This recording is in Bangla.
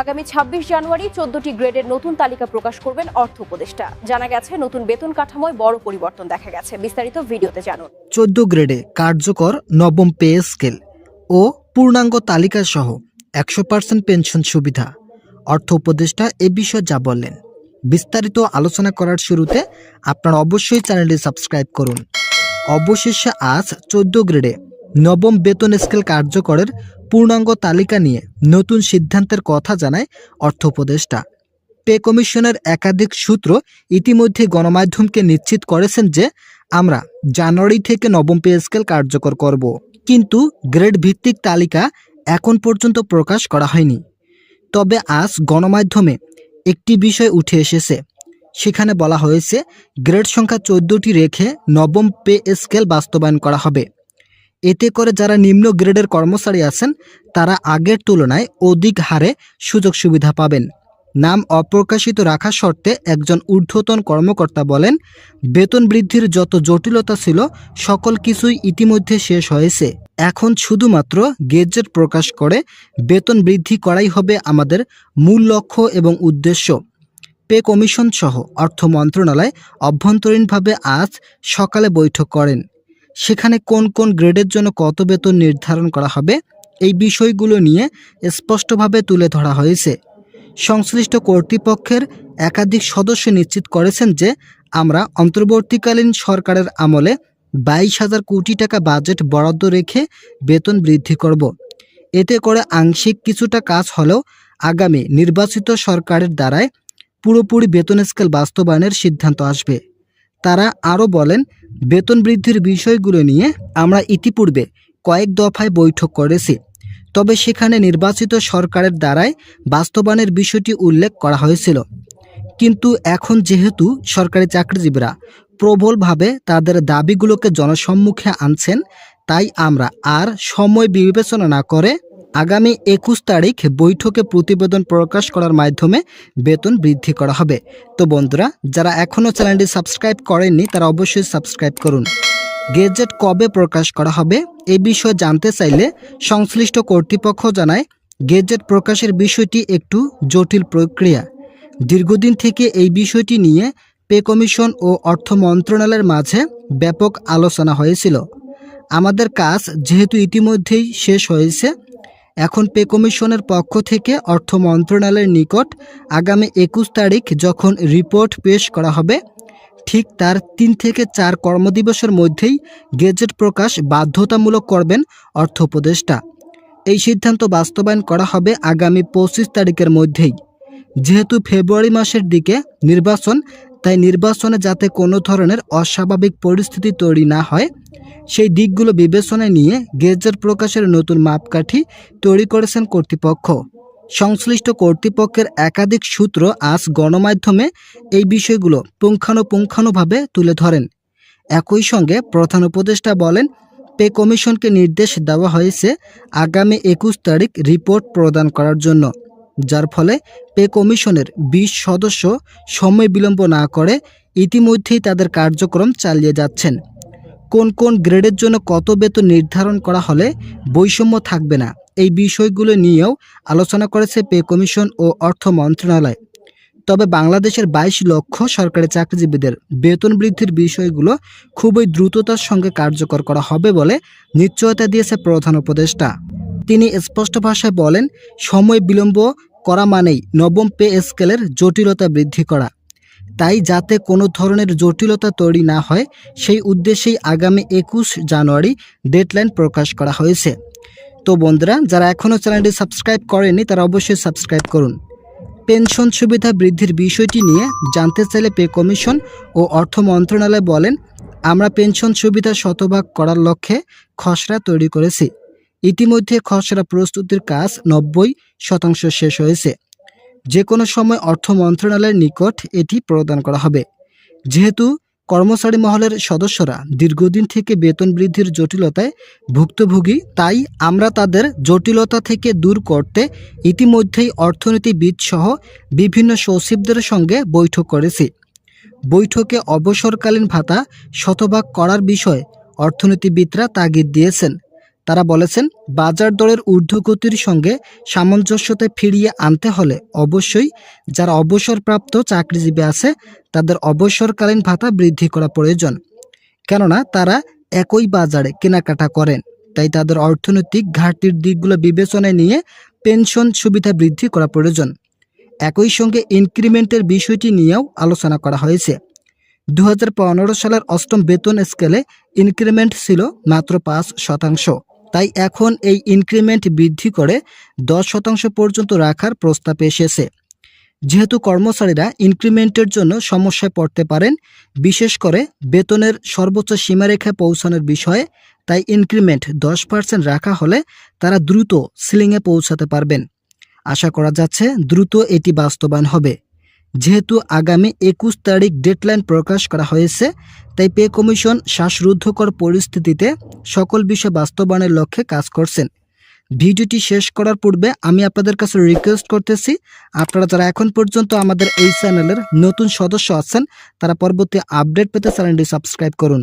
আগামী ২৬ জানুয়ারি ১৪টি গ্রেডের নতুন তালিকা প্রকাশ করবেন অর্থ উপদেষ্টা। জানা গেছে নতুন বেতন কাঠামোয় বড় পরিবর্তন দেখা গেছে। বিস্তারিত ভিডিওতে জানুন। ১৪ গ্রেডে কার্যকর নবম পে স্কেল ও পূর্ণাঙ্গ তালিকা সহ ১০০% পেনশন সুবিধা। অর্থ উপদেষ্টা এ বিষয়ে যা বললেন, বিস্তারিত আলোচনা করার শুরুতে আপনারা অবশ্যই চ্যানেলটি সাবস্ক্রাইব করুন। অবশেষে আজ ১৪ গ্রেডে নবম বেতন স্কেল কার্যকরের পূর্ণাঙ্গ তালিকা নিয়ে নতুন সিদ্ধান্তের কথা জানায় অর্থ উপদেষ্টা। পে কমিশনের একাধিক সূত্র ইতিমধ্যে গণমাধ্যমকে নিশ্চিত করেছেন যে আমরা জানুয়ারি থেকে নবম পে স্কেল কার্যকর করব, কিন্তু গ্রেড ভিত্তিক তালিকা এখন পর্যন্ত প্রকাশ করা হয়নি। তবে আজ গণমাধ্যমে একটি বিষয় উঠে এসেছে। সেখানে বলা হয়েছে গ্রেড সংখ্যা ১৪টি রেখে নবম পে স্কেল বাস্তবায়ন করা হবে। এতে করে যারা নিম্ন গ্রেডের কর্মচারী আছেন তারা আগের তুলনায় অধিক হারে সুযোগ সুবিধা পাবেন। নাম অপ্রকাশিত রাখা শর্তে একজন ঊর্ধ্বতন কর্মকর্তা বলেন, বেতন বৃদ্ধির যত জটিলতা ছিল সকল কিছুই ইতিমধ্যে শেষ হয়েছে। এখন শুধুমাত্র গেজেট প্রকাশ করে বেতন বৃদ্ধি করাই হবে আমাদের মূল লক্ষ্য এবং উদ্দেশ্য। পে কমিশন সহ অর্থ মন্ত্রণালয় অভ্যন্তরীণভাবে আজ সকালে বৈঠক করেন। সেখানে কোন কোন গ্রেডের জন্য কত বেতন নির্ধারণ করা হবে এই বিষয়গুলো নিয়ে স্পষ্টভাবে তুলে ধরা হয়েছে। সংশ্লিষ্ট কর্তৃপক্ষের একাধিক সদস্য নিশ্চিত করেছেন যে আমরা অন্তর্বর্তীকালীন সরকারের আমলে ২২,০০০ কোটি টাকা বাজেট বরাদ্দ রেখে বেতন বৃদ্ধি করব। এতে করে আংশিক কিছুটা কাজ হলেও আগামী নির্বাচিত সরকারের দ্বারাই পুরোপুরি বেতন স্কেল বাস্তবায়নের সিদ্ধান্ত আসবে। তারা আরও বলেন, বেতন বৃদ্ধির বিষয়গুলো নিয়ে আমরা ইতিপূর্বে কয়েক দফায় বৈঠক করেছি, তবে সেখানে নির্বাচিত সরকারের দ্বারাই বাস্তবায়নের বিষয়টি উল্লেখ করা হয়েছিল। কিন্তু এখন যেহেতু সরকারি চাকরিজীবীরা প্রবলভাবে তাদের দাবিগুলোকে জনসম্মুখে আনছেন, তাই আমরা আর সময় বিবেচনা না করে আগামী ২১ তারিখ বৈঠকে প্রতিবেদন প্রকাশ করার মাধ্যমে বেতন বৃদ্ধি করা হবে। তো বন্ধুরা, যারা এখনও চ্যানেলটি সাবস্ক্রাইব করেননি তারা অবশ্যই সাবস্ক্রাইব করুন। গেজেট কবে প্রকাশ করা হবে এই বিষয়ে জানতে চাইলে সংশ্লিষ্ট কর্তৃপক্ষ জানায়, গেজেট প্রকাশের বিষয়টি একটু জটিল প্রক্রিয়া। দীর্ঘদিন থেকে এই বিষয়টি নিয়ে পে কমিশন ও অর্থ মন্ত্রণালয়ের মাঝে ব্যাপক আলোচনা হয়েছিল। আমাদের কাজ যেহেতু ইতিমধ্যেই শেষ হয়েছে, এখন পে কমিশনের পক্ষ থেকে অর্থ মন্ত্রণালয়ের নিকট আগামী ২১ তারিখ যখন রিপোর্ট পেশ করা হবে, ঠিক তার ৩ থেকে ৪ কর্মদিবসের মধ্যেই গেজেট প্রকাশ বাধ্যতামূলক করবেন অর্থ উপদেষ্টা। এই সিদ্ধান্ত বাস্তবায়ন করা হবে আগামী ২৫ তারিখের মধ্যেই। যেহেতু ফেব্রুয়ারি মাসের দিকে নির্বাচন, তাই নির্বাচনে যাতে কোনো ধরনের অস্বাভাবিক পরিস্থিতি তৈরি না হয় সেই দিকগুলো বিবেচনায় নিয়ে গেজেট প্রকাশের নতুন মাপকাঠি তৈরি করেছেন কর্তৃপক্ষ। সংশ্লিষ্ট কর্তৃপক্ষের একাধিক সূত্র আজ গণমাধ্যমে এই বিষয়গুলো পুঙ্খানুপুঙ্খানুভাবে তুলে ধরেন। একই সঙ্গে প্রধান উপদেষ্টা বলেন, পে কমিশনকে নির্দেশ দেওয়া হয়েছে আগামী ২১ তারিখ রিপোর্ট প্রদান করার জন্য, যার ফলে পে কমিশনের ২০ সদস্য সময় বিলম্ব না করে ইতিমধ্যেই তাদের কার্যক্রম চালিয়ে যাচ্ছেন। কোন কোন গ্রেডের জন্য কত বেতন নির্ধারণ করা হলে বৈষম্য থাকবে না এই বিষয়গুলো নিয়েও আলোচনা করেছে পে কমিশন ও অর্থ মন্ত্রণালয়। তবে বাংলাদেশের ২২ লক্ষ সরকারি চাকরিজীবীদের বেতন বৃদ্ধির বিষয়গুলো খুবই দ্রুততার সঙ্গে কার্যকর করা হবে বলে নিশ্চয়তা দিয়েছে প্রধান উপদেষ্টা। তিনি স্পষ্ট ভাষায় বলেন, সময় বিলম্ব করা মানেই নবম পে স্কেলের জটিলতা বৃদ্ধি করা। তাই যাতে কোনো ধরনের জটিলতা তৈরি না হয় সেই উদ্দেশ্যেই আগামী ২১ জানুয়ারি ডেডলাইন প্রকাশ করা হয়েছে। তো বন্ধুরা, যারা এখনও চ্যানেলটি সাবস্ক্রাইব করেনি তারা অবশ্যই সাবস্ক্রাইব করুন। পেনশন সুবিধা বৃদ্ধির বিষয়টি নিয়ে জানতে চাইলে পে কমিশন ও অর্থ মন্ত্রণালয় বলেন, আমরা পেনশন সুবিধা শতভাগ করার লক্ষ্যে খসড়া তৈরি করেছি। ইতিমধ্যে খসড়া প্রস্তুতির কাজ ৯০% শেষ হয়েছে। যে কোনো সময় অর্থ মন্ত্রণালয়ের নিকট এটি প্রদান করা হবে। যেহেতু কর্মচারী মহলের সদস্যরা দীর্ঘদিন থেকে বেতন বৃদ্ধির জটিলতায় ভুক্তভোগী, তাই আমরা তাদের জটিলতা থেকে দূর করতে ইতিমধ্যেই অর্থনীতিবিদ সহ বিভিন্ন সচিবদের সঙ্গে বৈঠক করেছি। বৈঠকে অবসরকালীন ভাতা শতভাগ করার বিষয়ে অর্থনীতিবিদরা তাগিদ দিয়েছেন। তারা বলেছেন, বাজার দরের ঊর্ধ্বগতির সঙ্গে সামঞ্জস্যতা ফিরিয়ে আনতে হলে অবশ্যই যারা অবসরপ্রাপ্ত চাকরিজীবী আছে তাদের অবসরকালীন ভাতা বৃদ্ধি করা প্রয়োজন। কেননা তারা একই বাজারে কেনাকাটা করেন, তাই তাদের অর্থনৈতিক ঘাটতির দিকগুলো বিবেচনায় নিয়ে পেনশন সুবিধা বৃদ্ধি করা প্রয়োজন। একই সঙ্গে ইনক্রিমেন্টের বিষয়টি নিয়েও আলোচনা করা হয়েছে। 2015 সালের 8ম বেতন স্কেলে ইনক্রিমেন্ট ছিল মাত্র 5%, তাই এখন এই ইনক্রিমেন্ট বৃদ্ধি করে 10% পর্যন্ত রাখার প্রস্তাব এসেছে। যেহেতু কর্মচারীরা ইনক্রিমেন্টের জন্য সমস্যায় পড়তে পারেন, বিশেষ করে বেতনের সর্বোচ্চ সীমারেখায় পৌঁছানোর বিষয়ে, তাই ইনক্রিমেন্ট 10% রাখা হলে তারা দ্রুত সিলিংয়ে পৌঁছাতে পারবেন। আশা করা যাচ্ছে দ্রুত এটি বাস্তবায়ন হবে। যেহেতু আগামী 21 তারিখ ডেডলাইন প্রকাশ করা হয়েছে, তাই পে কমিশন শ্বাসরুদ্ধকর পরিস্থিতিতে সকল বিষয় বাস্তবায়নের লক্ষ্যে কাজ করছেন। ভিডিওটি শেষ করার পূর্বে আমি আপনাদের কাছে রিকোয়েস্ট করতেছি, আপনারা যারা এখন পর্যন্ত আমাদের এই চ্যানেলের নতুন সদস্য আছেন তারা পরবর্তী আপডেট পেতে চ্যানেলটি সাবস্ক্রাইব করুন।